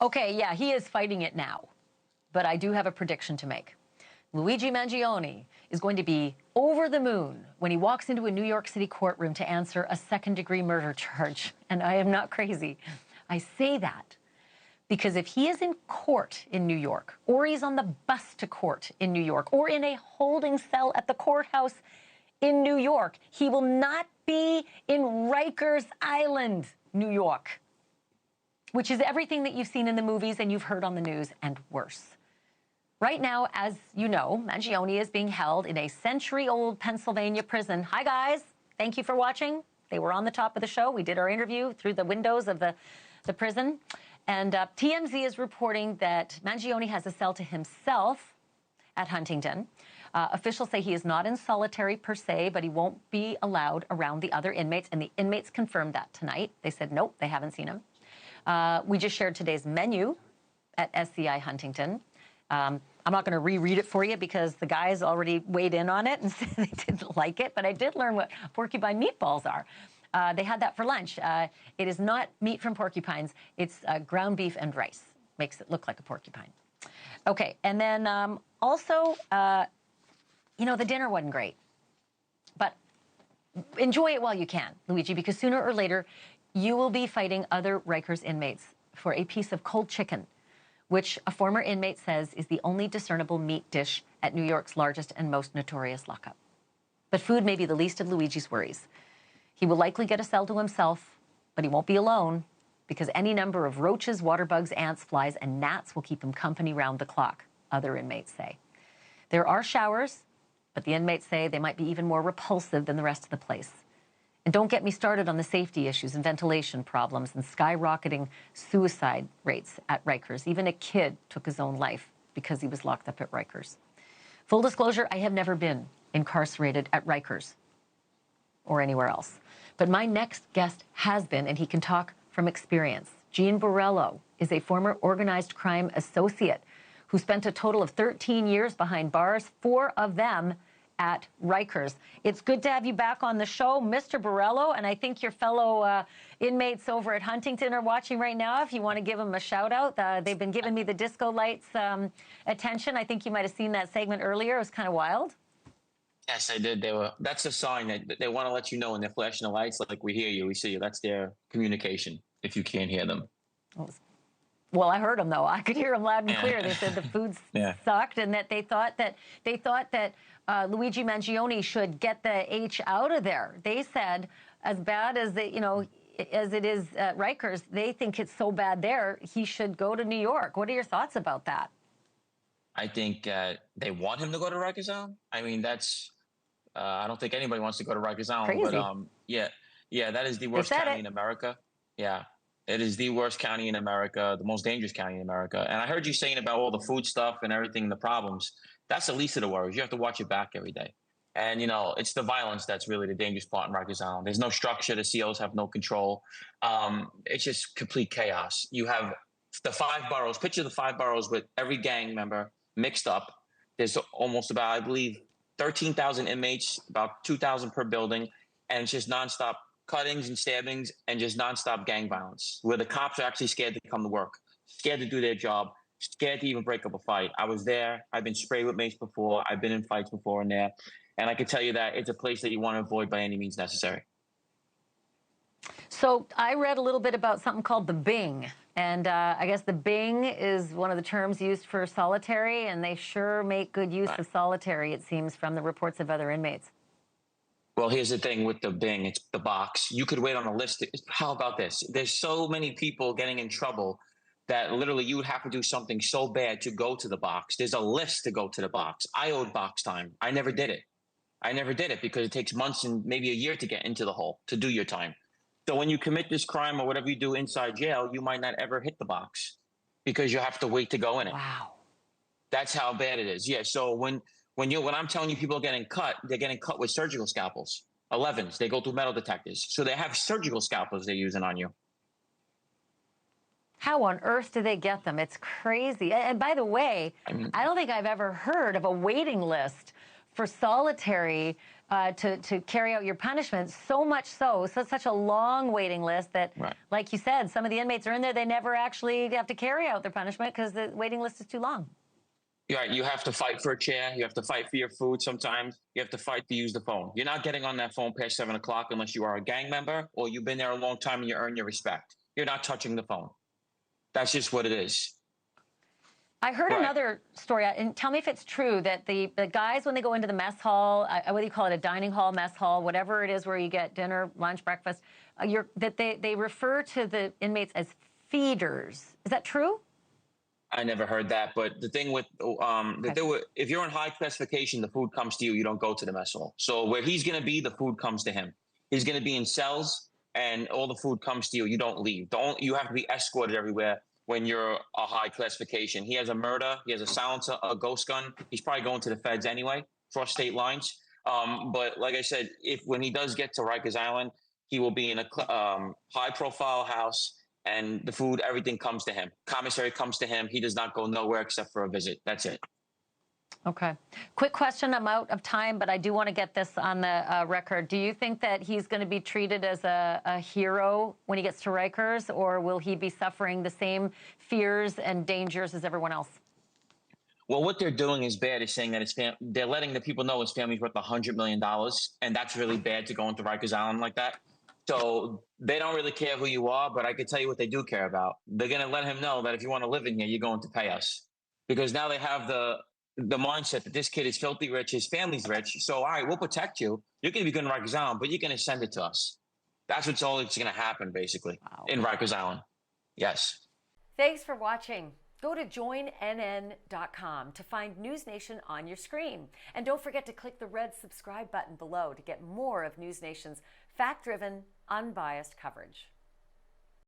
Okay, yeah, he is fighting it now. But I do have a prediction to make. Luigi Mangione is going to be over the moon when he walks into a New York City courtroom to answer a second-degree murder charge. And I am not crazy. I say that because if he is in court in New York, or he's on the bus to court in New York, or in a holding cell at the courthouse in New York, he will not be in Rikers Island, New York, which is everything that you've seen in the movies and you've heard on the news and worse. Right now, as you know, Mangione is being held in a century-old Pennsylvania prison. Hi, guys. Thank you for watching. They were on the top of the show. We did our interview through the windows of the prison. And TMZ is reporting that Mangione has a cell to himself at Huntington. Officials say he is not in solitary per se, but he won't be allowed around the other inmates. And the inmates confirmed that tonight. They said, nope, they haven't seen him. We just shared today's menu at SCI Huntington. I'm not going to reread it for you because the guys already weighed in on it and said they didn't like it, but I did learn what porcupine meatballs are. They had that for lunch. It is not meat from porcupines. It's ground beef and rice. Makes it look like a porcupine. Okay, and then also, you know, the dinner wasn't great, but enjoy it while you can, Luigi, because sooner or later, you will be fighting other Rikers inmates for a piece of cold chicken, which a former inmate says is the only discernible meat dish at New York's largest and most notorious lockup. But food may be the least of Luigi's worries. He will likely get a cell to himself, but he won't be alone because any number of roaches, water bugs, ants, flies, and gnats will keep him company round the clock, other inmates say. There are showers, but the inmates say they might be even more repulsive than the rest of the place. And don't get me started on the safety issues and ventilation problems and skyrocketing suicide rates at Rikers. Even a kid took his own life because he was locked up at Rikers. Full disclosure, I have never been incarcerated at Rikers or anywhere else. But my next guest has been, and he can talk from experience. Borrello is a former organized crime associate who spent a total of 13 years behind bars, 4 of them at Rikers. It's good to have you back on the show, Mr. Borrello, and I think your fellow inmates over at Huntington are watching right now. If you want to give them a shout out, they've been giving me the disco lights attention. I think you might have seen that segment earlier. It was kind of wild. Yes, I did. That's a sign that they want to let you know when they're flashing the lights, like we hear you, we see you. That's their communication if you can't hear them. Well, I heard them though. I could hear them loud and clear. They said the food sucked, and that they thought that Luigi Mangione should get the H out of there. They said, as bad as as it is at Rikers, they think it's so bad there, he should go to New York. What are your thoughts about that? I think they want him to go to Rikers Island. I mean, that's I don't think anybody wants to go to Rikers Island. Crazy. But yeah, that is the worst county in America. Yeah. It is the worst county in America, the most dangerous county in America. And I heard you saying about all the food stuff and everything, the problems. That's the least of the worries. You have to watch your back every day. And, you know, it's the violence that's really the dangerous part in Rikers Island. There's no structure. The COs have no control. It's just complete chaos. You have the 5 boroughs. Picture the 5 boroughs with every gang member mixed up. There's almost about, I believe, 13,000 inmates, about 2,000 per building. And it's just nonstop cuttings and stabbings and just nonstop gang violence, where the cops are actually scared to come to work, scared to do their job, scared to even break up a fight. I was there. I've been sprayed with mace before. I've been in fights before in there. And I can tell you that it's a place that you want to avoid by any means necessary. So I read a little bit about something called the Bing. And I guess the Bing is one of the terms used for solitary, and they sure make good use of solitary, it seems, from the reports of other inmates. Well, here's the thing with the Bing, it's the box. You could wait on a list. How about this? There's so many people getting in trouble that literally you would have to do something so bad to go to the box. There's a list to go to the box. I owed box time. I never did it. I never did it because it takes months and maybe a year to get into the hole, to do your time. So when you commit this crime or whatever you do inside jail, you might not ever hit the box because you have to wait to go in it. Wow. That's how bad it is. Yeah. So when I'm telling you people are getting cut, they're getting cut with surgical scalpels, 11s. They go through metal detectors. So they have surgical scalpels they're using on you. How on earth do they get them? It's crazy. And by the way, I don't think I've ever heard of a waiting list for solitary to carry out your punishment, so much so such a long waiting list that, like you said, some of the inmates are in there, they never actually have to carry out their punishment because the waiting list is too long. Yeah, you have to fight for a chair. You have to fight for your food sometimes. You have to fight to use the phone. You're not getting on that phone past 7 o'clock unless you are a gang member or you've been there a long time and you earn your respect. You're not touching the phone. That's just what it is. I heard another story, and tell me if it's true, that the guys, when they go into the mess hall, what do you call it, a dining hall, mess hall, whatever it is where you get dinner, lunch, breakfast, that they refer to the inmates as feeders. Is that true? I never heard that, but the thing with if you're in high classification, the food comes to you. You don't go to the mess hall. So where he's going to be, the food comes to him. He's going to be in cells, and all the food comes to you. You don't leave. You have to be escorted everywhere when you're a high classification. He has a murder. He has a silencer, a ghost gun. He's probably going to the feds anyway, cross state lines. But like I said, when he does get to Rikers Island, he will be in a high-profile house. And the food, everything comes to him. Commissary comes to him. He does not go nowhere except for a visit. That's it. Okay. Quick question. I'm out of time, but I do want to get this on the record. Do you think that he's going to be treated as a hero when he gets to Rikers, or will he be suffering the same fears and dangers as everyone else? Well, what they're doing is bad. Is saying that they're letting the people know his family's worth $100 million, and that's really bad to go into Rikers Island like that. So they don't really care who you are, but I can tell you what they do care about. They're going to let him know that if you want to live in here, you're going to pay us. Because now they have the mindset that this kid is filthy rich, his family's rich. So, all right, we'll protect you. You're going to be good in Rikers Island, but you're going to send it to us. That's what's all that's going to happen, basically, in Rikers Island. Yes. Thanks for watching. Go to joinnn.com to find NewsNation on your screen. And don't forget to click the red subscribe button below to get more of NewsNation's fact-driven, unbiased coverage.